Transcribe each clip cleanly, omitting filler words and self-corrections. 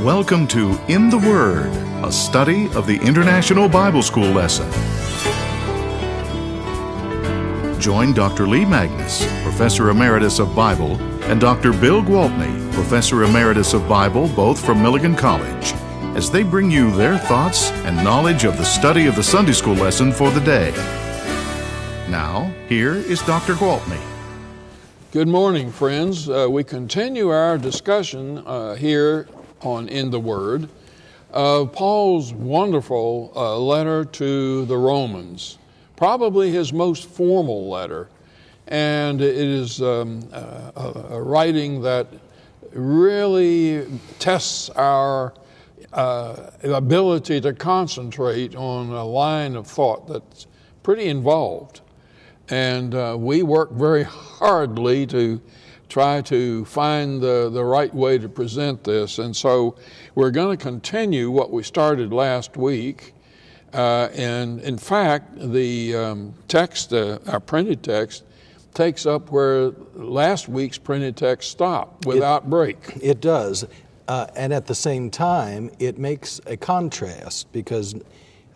Welcome to In the Word, a study of the International Bible School lesson. Join Dr. Lee Magnus, Professor Emeritus of Bible, and Dr. Bill Gwaltney, Professor Emeritus of Bible, both from Milligan College, as they bring you their thoughts and knowledge of the study of the Sunday School lesson for the day. Now, here is Dr. Gwaltney. Good morning, friends. We continue our discussion here on In the Word of Paul's wonderful letter to the Romans, probably his most formal letter. And it is a writing that really tests our ability to concentrate on a line of thought that's pretty involved. And we work very hardly to try to find the right way to present this. And so we're going to continue what we started last week. And in fact, the text, our printed text, takes up where last week's printed text stopped without break. It does. And at the same time, it makes a contrast because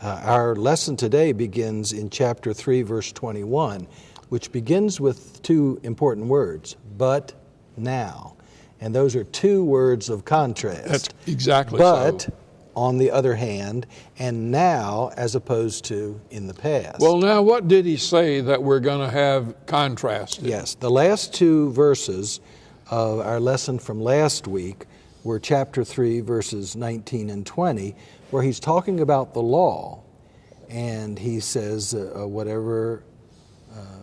our lesson today begins in chapter 3, verse 21, which begins with two important words, but now. And those are two words of contrast. That's exactly but, so. On the other hand, and now as opposed to in the past. Well, now what did he say that we're going to have contrasted? Yes, the last two verses of our lesson from last week were chapter 3, verses 19 and 20, where he's talking about the law. And he says,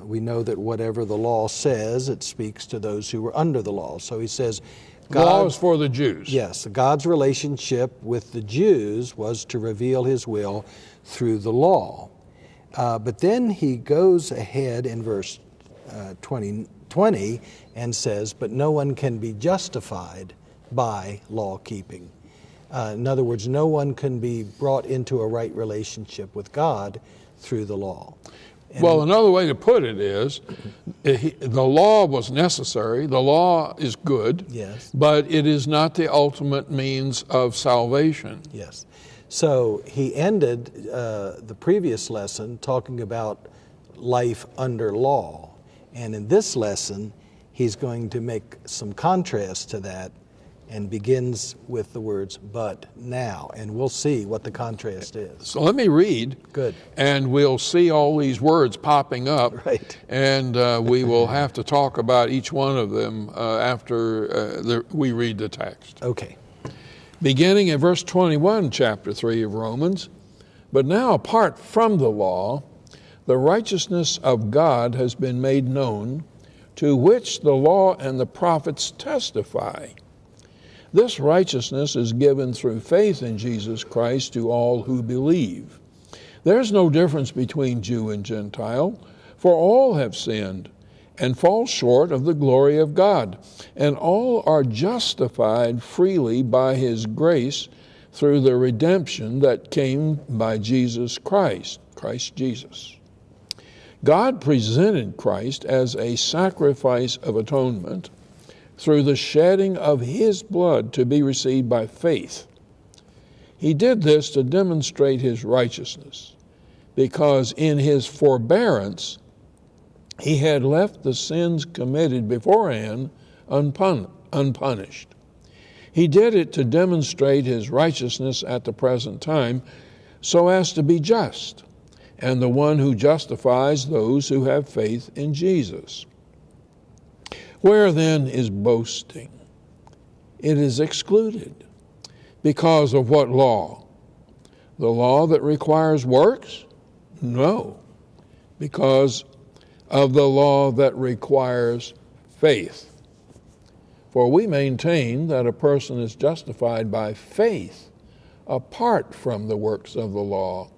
we know that whatever the law says, it speaks to those who were under the law. So he says, the law is for the Jews. Yes, God's relationship with the Jews was to reveal his will through the law. But then he goes ahead in verse 20 and says, but no one can be justified by law keeping. In other words, no one can be brought into a right relationship with God through the law. Well, another way to put it is, the law was necessary, the law is good, yes, but it is not the ultimate means of salvation. Yes. So he ended the previous lesson talking about life under law. And in this lesson, he's going to make some contrast to that and begins with the words, but now. And we'll see what the contrast is. So let me read. Good. And we'll see all these words popping up. Right. And we will have to talk about each one of them after we read the text. Okay. Beginning in verse 21, chapter 3 of Romans, but now apart from the law, the righteousness of God has been made known, to which the law and the prophets testify. This righteousness is given through faith in Jesus Christ to all who believe. There is no difference between Jew and Gentile, for all have sinned and fall short of the glory of God, and all are justified freely by his grace through the redemption that came by Jesus Christ, Christ Jesus. God presented Christ as a sacrifice of atonement through the shedding of his blood to be received by faith. He did this to demonstrate his righteousness, because in his forbearance he had left the sins committed beforehand unpunished. He did it to demonstrate his righteousness at the present time, so as to be just, and the one who justifies those who have faith in Jesus. Where then is boasting? It is excluded. Because of what law? The law that requires works? No. Because of the law that requires faith. For we maintain that a person is justified by faith apart from the works of the law.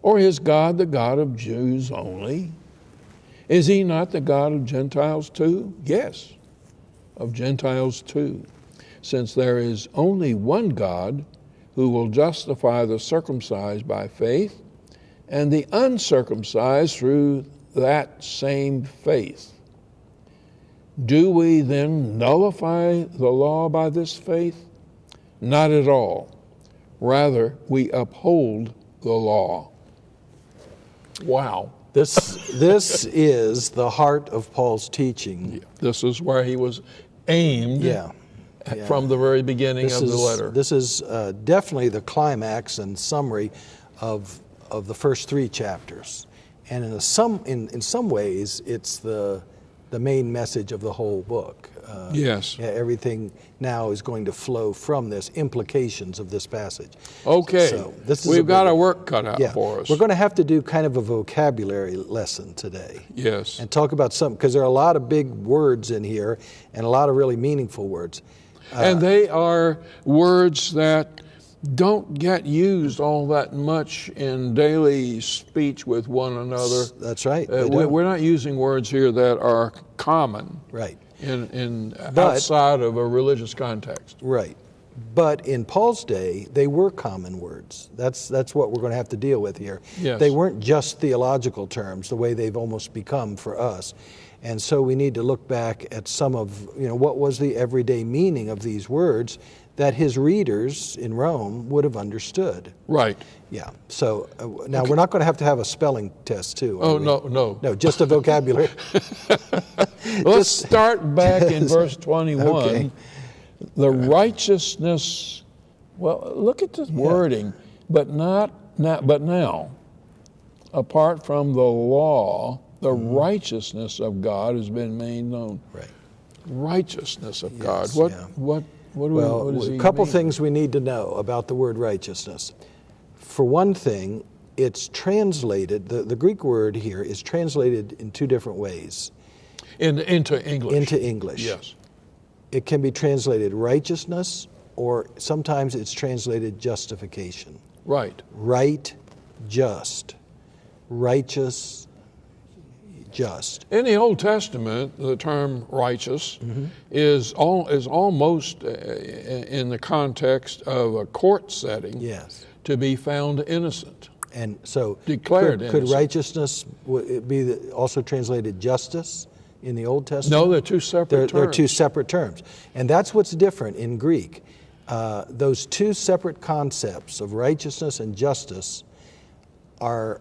Or is God the God of Jews only? Is he not the God of Gentiles too? Yes, of Gentiles too, since there is only one God who will justify the circumcised by faith and the uncircumcised through that same faith. Do we then nullify the law by this faith? Not at all. Rather, we uphold the law. Wow. This is the heart of Paul's teaching. This is where he was aimed from the very beginning of the letter. This is definitely the climax and summary of the first 3 chapters. And in some ways, it's the main message of the whole book. Yes. Everything now is going to flow from this, implications of this passage. Okay. So this is We've got our work cut out for us. We're going to have to do kind of a vocabulary lesson today. Yes. And talk about some, because there are a lot of big words in here and a lot of really meaningful words. And they are words that don't get used all that much in daily speech with one another. That's right. We're not using words here that are common. Right. But outside of a religious context. Right. But in Paul's day, they were common words. That's what we're going to have to deal with here. Yes. They weren't just theological terms, the way they've almost become for us. And so we need to look back at some of, what was the everyday meaning of these words that his readers in Rome would have understood. Right. Yeah. So now we're not going to have a spelling test too. Oh, no. No, just a vocabulary. Let's start back in verse 21. Okay. The righteousness, well, look at this wording, but now, apart from the law, the righteousness of God has been made known. Right. Righteousness of God. Yes, What does he a couple mean? things we need to know about the word righteousness. For one thing, it's translated, the Greek word here is translated in 2 different ways. Into English. Into English. Yes. It can be translated righteousness, or sometimes it's translated justification. Right. Right, just. Righteous, just. In the Old Testament, the term righteous is almost in the context of a court setting. Yes. To be found innocent. And so declared could innocent. Righteousness be also translated justice in the Old Testament? No, they're 2 separate terms. They're 2 separate terms. And that's what's different in Greek. Those 2 separate concepts of righteousness and justice are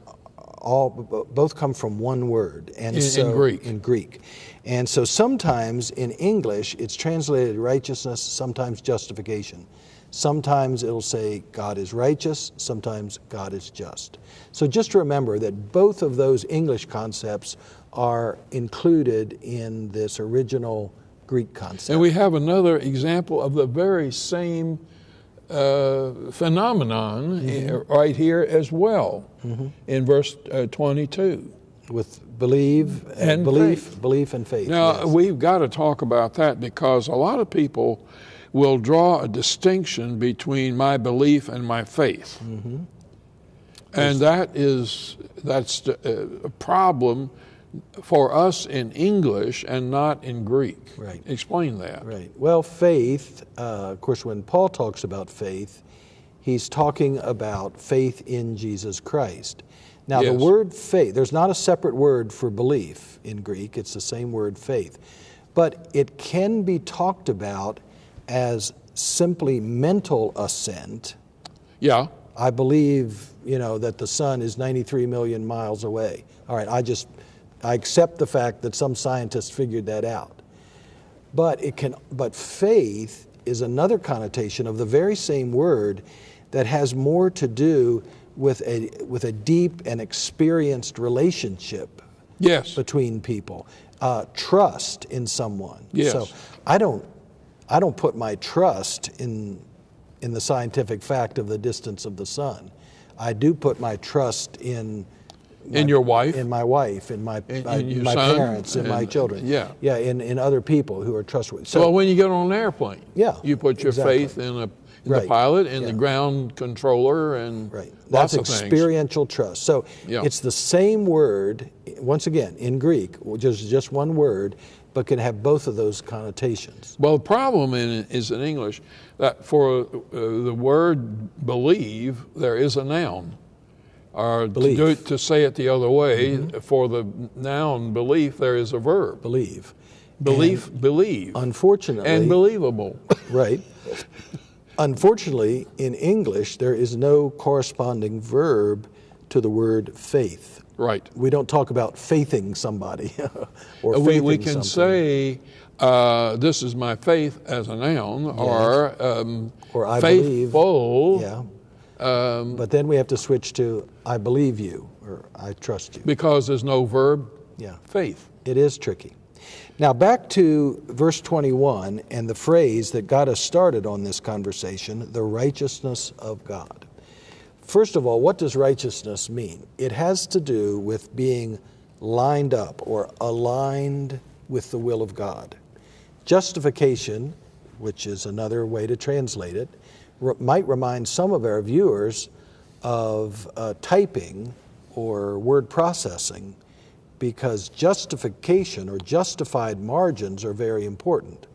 both come from one word. And in Greek. In Greek. And so sometimes in English it's translated righteousness, sometimes justification. Sometimes it'll say God is righteous, sometimes God is just. So just remember that both of those English concepts are included in this original Greek concept. And we have another example of the very same phenomenon right here as well in verse 22. With belief and faith. Now, yes. We've got to talk about that because a lot of people will draw a distinction between my belief and my faith. And that's a problem for us in English and not in Greek. Right. Explain that. Right. Well, faith, of course, when Paul talks about faith, he's talking about faith in Jesus Christ. Now, Yes. the word faith, there's not a separate word for belief in Greek. It's the same word, faith. But it can be talked about as simply mental assent. Yeah. I believe, that the sun is 93 million miles away. All right, I accept the fact that some scientists figured that out. But faith is another connotation of the very same word that has more to do with a deep and experienced relationship Yes. between people. Trust in someone. Yes. So I don't put my trust in the scientific fact of the distance of the sun. I do put my trust in your wife? in my wife, in my your my son, parents, in my children. Yeah. Yeah, in other people who are trustworthy. So Well, when you get on an airplane, Yeah, you put your exactly. faith in the Right. pilot and the Yeah. ground controller and right, lots that's of things. experiential trust. So Yeah. it's the same word, once again, in Greek, which is just one word, but can have both of those connotations. Well, the problem is in English that for the word believe, there is a noun. Or Belief. to say it the other way, for the noun belief, there is a verb. Believe. Believe. Unfortunately. And believable. Right. Unfortunately, in English, there is no corresponding verb to the word faith. Right. We don't talk about faithing somebody or faithing We can something. say, this is my faith as a noun, Or I faithful. believe. Yeah. But then we have to switch to I believe you or I trust you. Because there's no verb, Yeah. faith. It is tricky. Now back to verse 21 and the phrase that got us started on this conversation, the righteousness of God. First of all, what does righteousness mean? It has to do with being lined up or aligned with the will of God. Justification, which is another way to translate it, might remind some of our viewers of typing or word processing, because justification or justified margins are very important.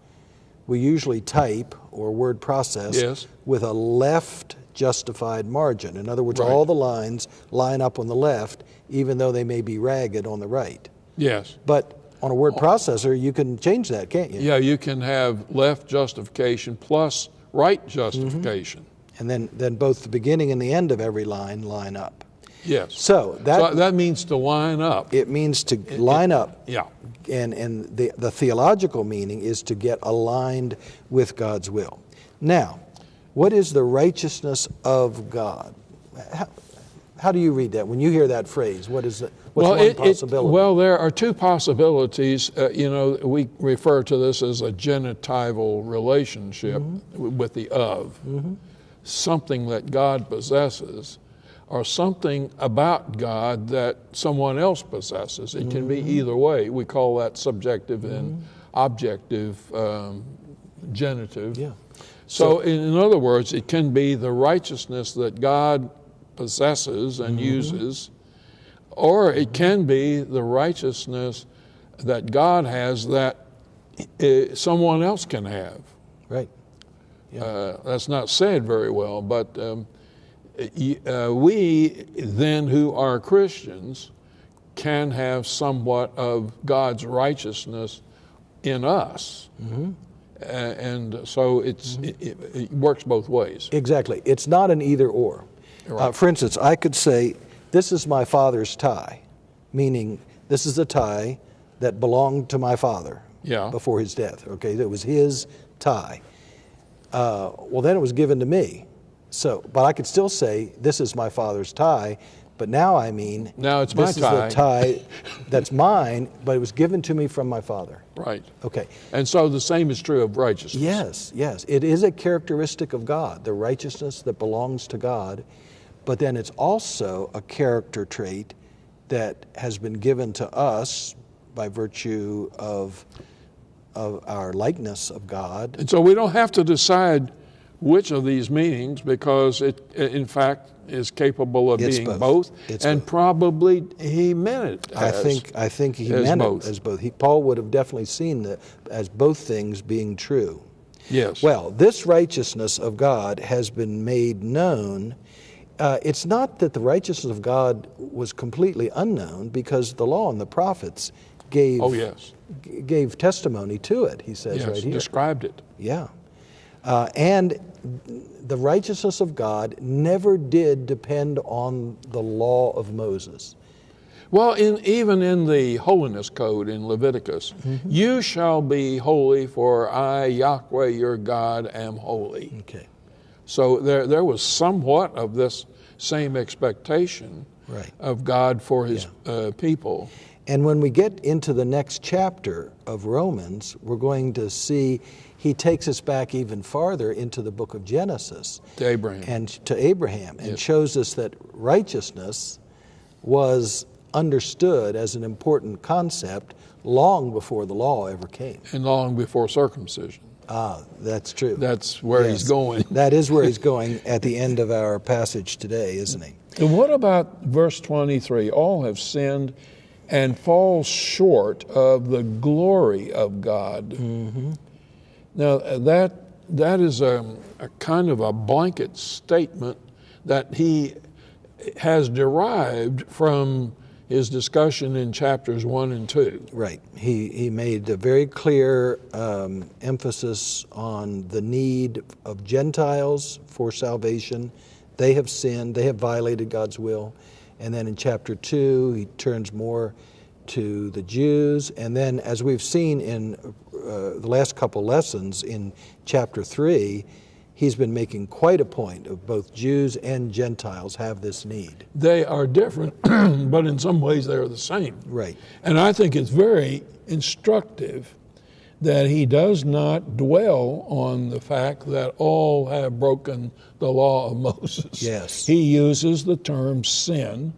We usually type or word process with a left justified margin. In other words, all the lines line up on the left, even though they may be ragged on the right. Yes. But on a word processor, you can change that, can't you? Yeah, you can have left justification plus right justification. And then both the beginning and the end of every line up. Yes. So that means to line up. It means to line up. Yeah. And the theological meaning is to get aligned with God's will. Now, what is the righteousness of God? How do you read that? When you hear that phrase, what's one possibility? Well, there are two possibilities. We refer to this as a genitival relationship with the of. Something that God possesses, or something about God that someone else possesses. It can be either way. We call that subjective and objective genitive. Yeah. So in other words, it can be the righteousness that God possesses and uses, or it can be the righteousness that God has that someone else can have. Right. Yeah. That's not said very well, but we then who are Christians can have somewhat of God's righteousness in us. And so it works both ways. Exactly. It's not an either or. Right. For instance, I could say, this is my father's tie, meaning this is a tie that belonged to my father before his death. Okay, it was his tie. Well, then it was given to me. But I could still say, this is my father's tie, but now I mean, now it's my tie. This is the tie that's mine, but it was given to me from my father. Right. Okay. And so the same is true of righteousness. Yes. It is a characteristic of God, the righteousness that belongs to God, but then it's also a character trait that has been given to us by virtue of our likeness of God. And so we don't have to decide which of these meanings, because it, in fact, is capable of being both. And probably he meant it as I think he meant both. it as both. Paul would have definitely seen it as both things being true. Yes. Well, this righteousness of God has been made known. It's not that the righteousness of God was completely unknown, because the law and the prophets gave testimony to it, he says right here. Described it. Yeah. And the righteousness of God never did depend on the law of Moses. Well, even in the holiness code in Leviticus, you shall be holy, for I, Yahweh, your God, am holy. Okay. So there was somewhat of this same expectation of God for his people. And when we get into the next chapter of Romans, we're going to see he takes us back even farther into the book of Genesis. To Abraham. And shows us that righteousness was understood as an important concept long before the law ever came. And long before circumcision. That's true. That's where he's going. That is where he's going at the end of our passage today, isn't he? And what about verse 23? All have sinned and fall short of the glory of God. Now, that is a kind of a blanket statement that he has derived from his discussion in chapters 1 and 2. Right. He made a very clear emphasis on the need of Gentiles for salvation. They have sinned. They have violated God's will. And then in chapter 2, he turns more to the Jews. And then, as we've seen in the last couple lessons in chapter 3, he's been making quite a point of both Jews and Gentiles have this need. They are different, but in some ways they are the same. Right. And I think it's very instructive that he does not dwell on the fact that all have broken the law of Moses. Yes. He uses the term sin,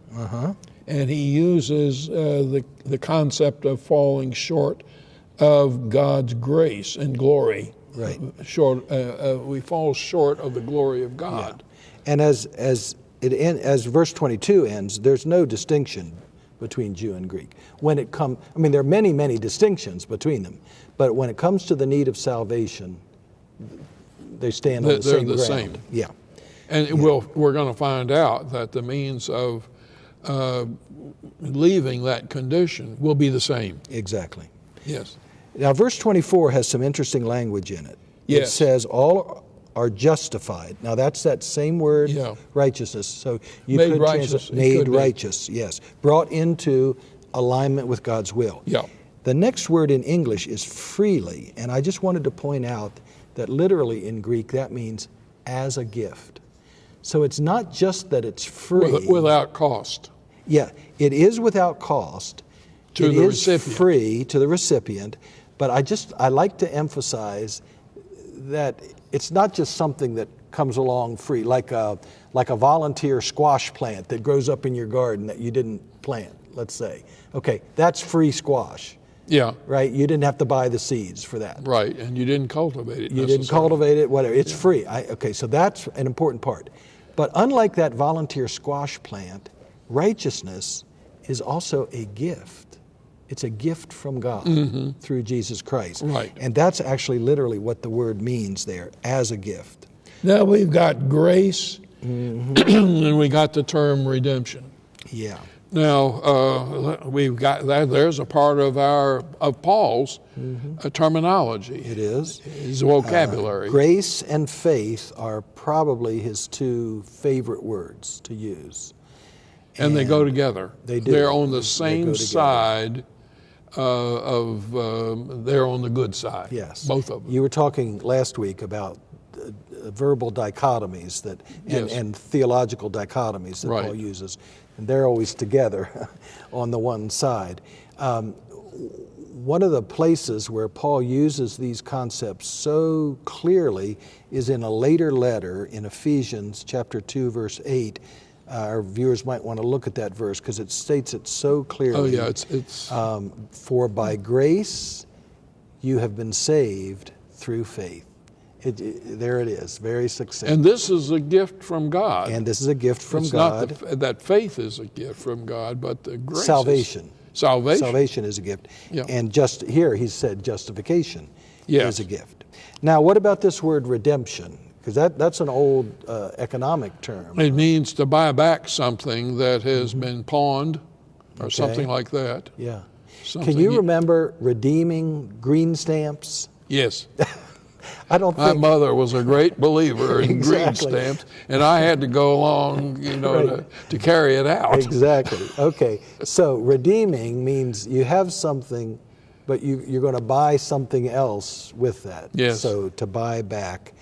and he uses the concept of falling short of God's grace and glory. Right. We fall short of the glory of God. Yeah. And as verse 22 ends, there's no distinction between Jew and Greek. When it comes, I mean, there are many, many distinctions between them, but when it comes to the need of salvation, they stand on the same ground. Same. Yeah. And we're going to find out that the means of leaving that condition will be the same. Exactly. Yes. Now, verse 24 has some interesting language in it. Yes. It says, all are justified. Now, that's that same word, righteousness. So you made could righteous. Made righteous, yes. Brought into alignment with God's will. Yeah. The next word in English is freely, and I just wanted to point out that literally in Greek that means as a gift. So it's not just that it's free. Without cost. Yeah, it is without cost. To the recipient. It is free to the recipient, but I like to emphasize that it's not just something that comes along free, like a volunteer squash plant that grows up in your garden that you didn't plant, let's say. Okay, that's free squash. Yeah. Right? You didn't have to buy the seeds for that. Right, and you didn't cultivate it. You didn't cultivate it, whatever. It's free. Okay, so that's an important part. But unlike that volunteer squash plant, righteousness is also a gift. It's a gift from God through Jesus Christ. Right. And that's actually literally what the word means there, as a gift. Now we've got grace, and we got the term redemption. Yeah. Now we've got that. There's a part of Paul's terminology. It is. His vocabulary. Grace and faith are probably his two favorite words to use. And they go together. They do. They're on the same side they're on the good side. Yes. Both of them. You were talking last week about verbal dichotomies and theological dichotomies that Paul uses. And they're always together on the one side. One of the places where Paul uses these concepts so clearly is in a later letter in Ephesians chapter 2, verse 8. Our viewers might want to look at that verse because it states it so clearly. Oh, yeah, it's for by grace you have been saved through faith. There it is, very succinct. And this is a gift from God. And this is a gift from it's God. Not that faith is a gift from God, but the grace Salvation. Salvation is a gift. Yeah. And just here he said justification is a gift. Now, what about this word redemption? Because that's an old economic term. It means to buy back something that has been pawned or something like that. Yeah. Something Can you remember redeeming green stamps? Yes. I don't My think... mother was a great believer in green stamps, and I had to go along, to carry it out. Exactly. Okay. So redeeming means you have something, but you're going to buy something else with that. Yes. So to buy back.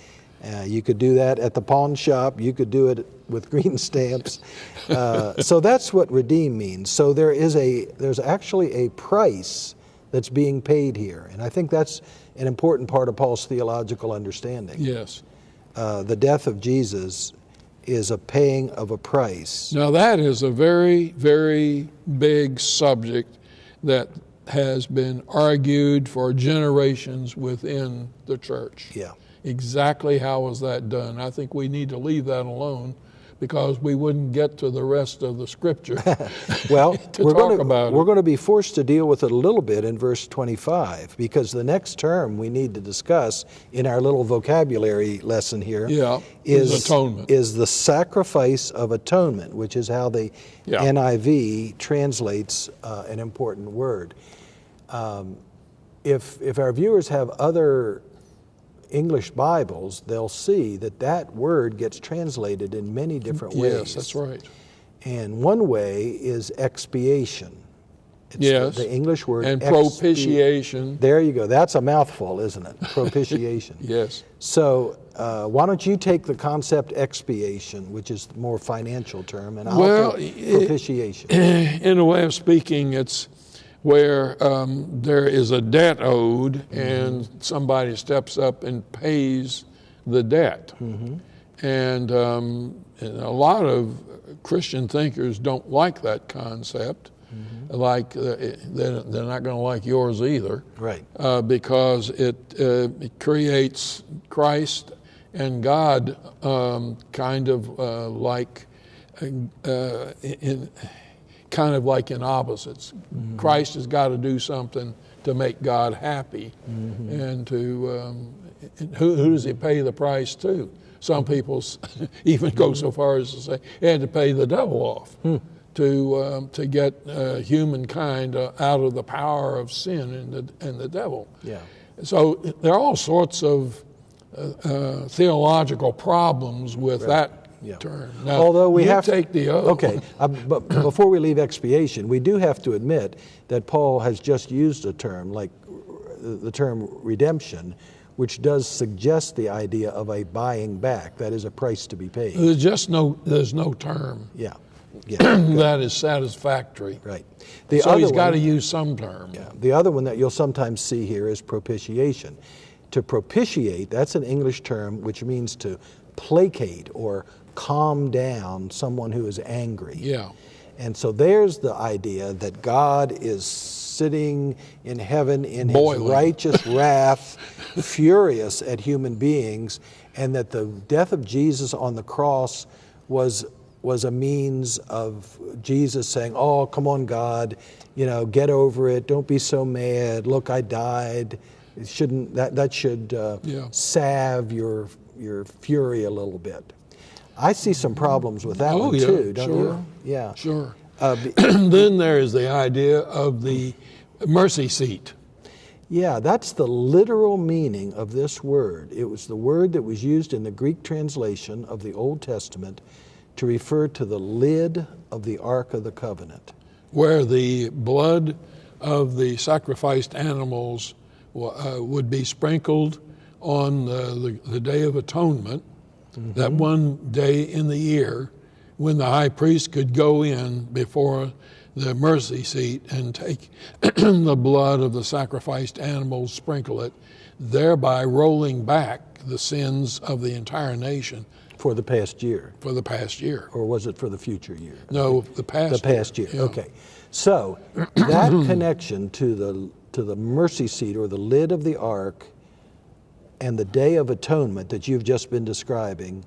You could do that at the pawn shop. You could do it with green stamps. So that's what redeem means. So there's actually a price that's being paid here. And I think that's an important part of Paul's theological understanding. Yes. The death of Jesus is a paying of a price. Now that is a very, very big subject that has been argued for generations within the church. Yeah. Exactly how was that done? I think we need to leave that alone. because we wouldn't get to the rest of the scripture Well, to talk about we're it. going to be forced to deal with it a little bit in verse 25, because the next term we need to discuss in our little vocabulary lesson here Yeah, is atonement. is the sacrifice of atonement, which is how the Yeah. NIV translates an important word. If our viewers have other English Bibles, they'll see that that word gets translated in many different ways. Yes, that's right. And one way is expiation. It's Yes. the English word And propitiation. There you go. That's a mouthful, isn't it? Propitiation. Yes. So why don't you take the concept expiation, which is the more financial term, and I'll Well, take propitiation. In a way of speaking, it's where there is a debt owed and somebody steps up and pays the debt. And a lot of Christian thinkers don't like that concept. Like they're not going to like yours either, Right. because it creates Christ and God kind of like in opposites. Christ has got to do something to make God happy, and to who does He pay the price to? Some people even go so far as to say He had to pay the devil off to get humankind out of the power of sin and the devil. Yeah. So there are all sorts of theological problems with that term. Now, Although we you have take the oath. Okay, but before we leave expiation, we do have to admit that Paul has just used a term like the term redemption, which does suggest the idea of a buying back. That is a price to be paid. There's no term Yeah. that is satisfactory. Right. So he's got to use some term. Yeah. The other one that you'll sometimes see here is propitiation. To propitiate, that's an English term which means to placate or calm down someone who is angry. Yeah. And so there's the idea that God is sitting in heaven in Boiling. His righteous wrath, furious at human beings, and that the death of Jesus on the cross was a means of Jesus saying, "Oh, come on, God, get over it. Don't be so mad. Look, I died. It shouldn't that should salve your fury a little bit." I see some problems with that one too, don't you? Yeah. Sure. Then there is the idea of the mercy seat. Yeah, that's the literal meaning of this word. It was the word that was used in the Greek translation of the Old Testament to refer to the lid of the Ark of the Covenant, where the blood of the sacrificed animals would be sprinkled on the Day of Atonement, that one day in the year when the high priest could go in before the mercy seat and take the blood of the sacrificed animals, sprinkle it, thereby rolling back the sins of the entire nation. For the past year. For the past year. Or was it for the future year? No, the past year. Yeah. Okay. So that connection to the mercy seat or the lid of the ark and the Day of Atonement that you've just been describing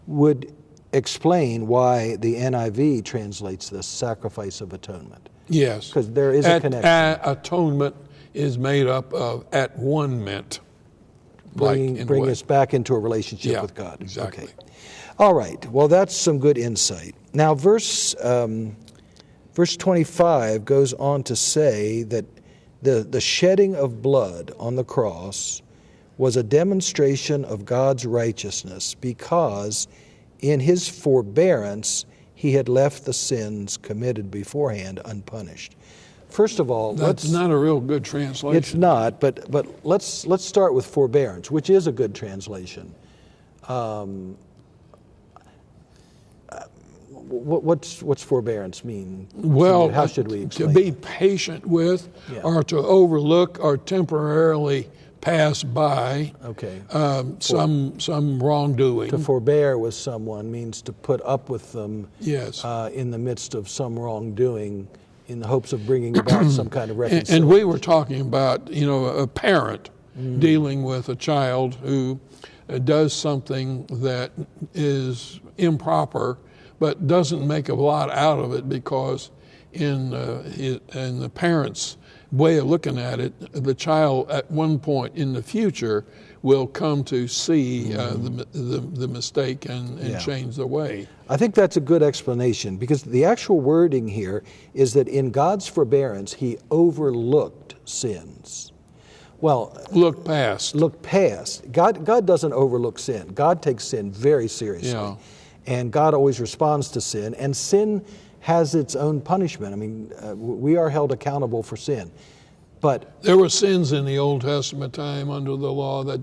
would explain why the NIV translates this sacrifice of atonement. Yes. Because there is a connection. Atonement is made up of at one meant. Bring us back into a relationship with God. Exactly. Okay. All right. Well, that's some good insight. Now, verse 25 goes on to say that the shedding of blood on the cross was a demonstration of God's righteousness because in His forbearance He had left the sins committed beforehand unpunished. First of all, that's not a real good translation. It's not, but let's start with forbearance, which is a good translation. What's forbearance mean? Well, how should we explain to be patient with, or to overlook, or temporarily pass by some wrongdoing. To forbear with someone means to put up with them in the midst of some wrongdoing in the hopes of bringing about some kind of reconciliation. And we were talking about, a parent dealing with a child who does something that is improper, but doesn't make a lot out of it, because in the parents' way of looking at it, the child at one point in the future will come to see the mistake and change the way. I think that's a good explanation, because the actual wording here is that in God's forbearance, he overlooked sins. Well, look past. Look past. God doesn't overlook sin. God takes sin very seriously. Yeah. And God always responds to sin. And sin has its own punishment. I mean, we are held accountable for sin. But there were sins in the Old Testament time under the law that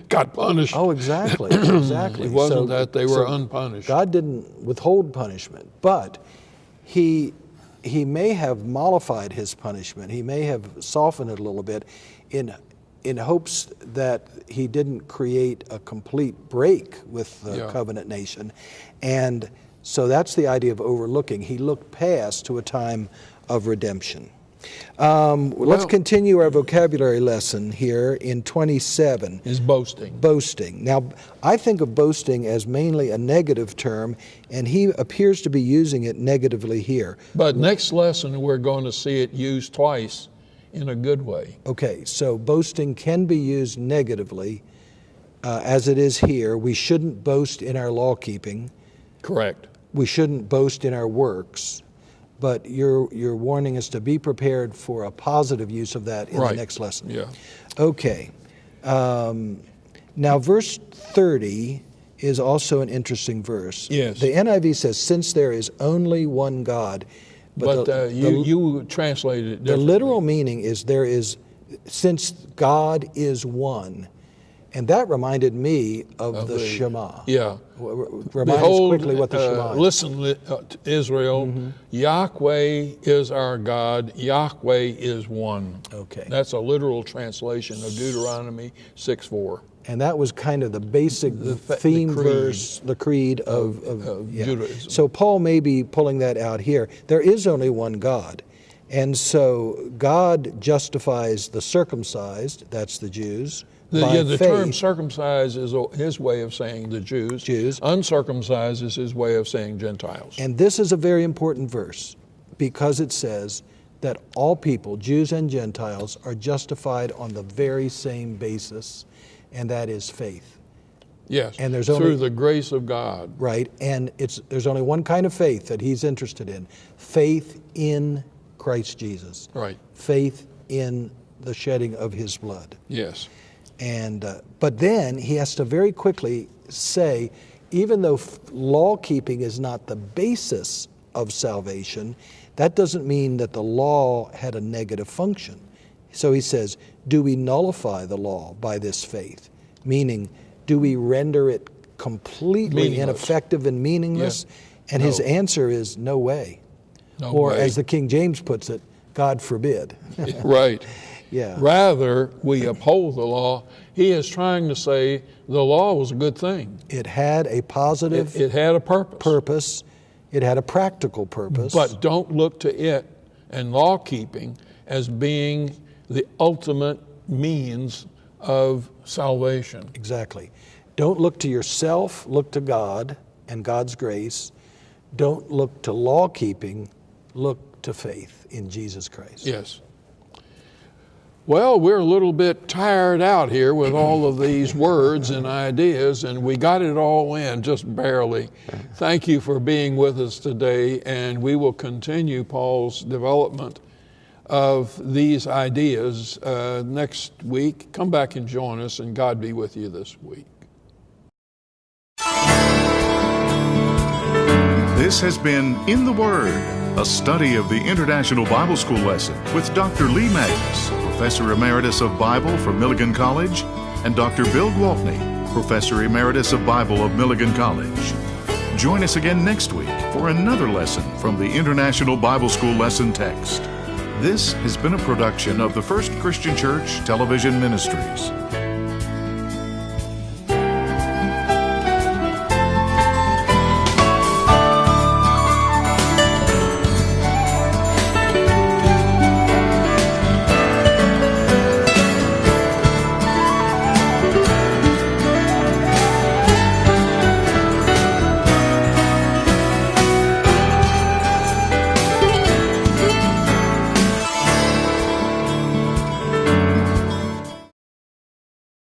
got punished. Oh, exactly, exactly. It wasn't that they were unpunished. God didn't withhold punishment, but He may have mollified His punishment. He may have softened it a little bit in hopes that He didn't create a complete break with the covenant nation. And so that's the idea of overlooking. He looked past to a time of redemption. Let's continue our vocabulary lesson here in 27. Is boasting. Boasting. Now, I think of boasting as mainly a negative term, and he appears to be using it negatively here. But next lesson, we're going to see it used twice in a good way. Okay, so boasting can be used negatively, as it is here. We shouldn't boast in our law keeping. Correct. We shouldn't boast in our works. But you're warning us to be prepared for a positive use of that in the next lesson. Yeah. Okay. Now, verse 30 is also an interesting verse. Yes. The NIV says, "Since there is only one God." But you translated it differently. The literal meaning is since God is one. And that reminded me of the Shema. Yeah. Remind us quickly what the Shema is. Listen, Israel, Yahweh is our God, Yahweh is one. Okay. That's a literal translation of Deuteronomy 6:4. And that was kind of the basic theme verse, the creed of Judaism. So Paul may be pulling that out here. There is only one God. And so God justifies the circumcised, that's the Jews, the term circumcised is his way of saying the Jews. Uncircumcised is his way of saying Gentiles. And this is a very important verse, because it says that all people, Jews and Gentiles, are justified on the very same basis, and that is faith. Yes, and there's through the grace of God. Right, and there's only one kind of faith that he's interested in: faith in Christ Jesus. Right. Faith in the shedding of his blood. Yes. And but then he has to very quickly say, even though law keeping is not the basis of salvation, that doesn't mean that the law had a negative function. So he says, do we nullify the law by this faith? Meaning, do we render it completely ineffective and meaningless? Yeah. And his answer is no way. No or way. As the King James puts it, God forbid. Right. Yeah. Rather, we uphold the law. He is trying to say the law was a good thing. It had a positive It had a purpose. It had a practical purpose. But don't look to it and law keeping as being the ultimate means of salvation. Exactly. Don't look to yourself, look to God and God's grace. Don't look to law keeping, look to faith in Jesus Christ. Yes. Well, we're a little bit tired out here with all of these words and ideas, and we got it all in just barely. Thank you for being with us today, and we will continue Paul's development of these ideas next week. Come back and join us, and God be with you this week. This has been In the Word, a study of the International Bible School lesson with Dr. Lee Magnus, Professor Emeritus of Bible from Milligan College, and Dr. Bill Gwaltney, Professor Emeritus of Bible of Milligan College. Join us again next week for another lesson from the International Bible School lesson text. This has been a production of the First Christian Church Television Ministries.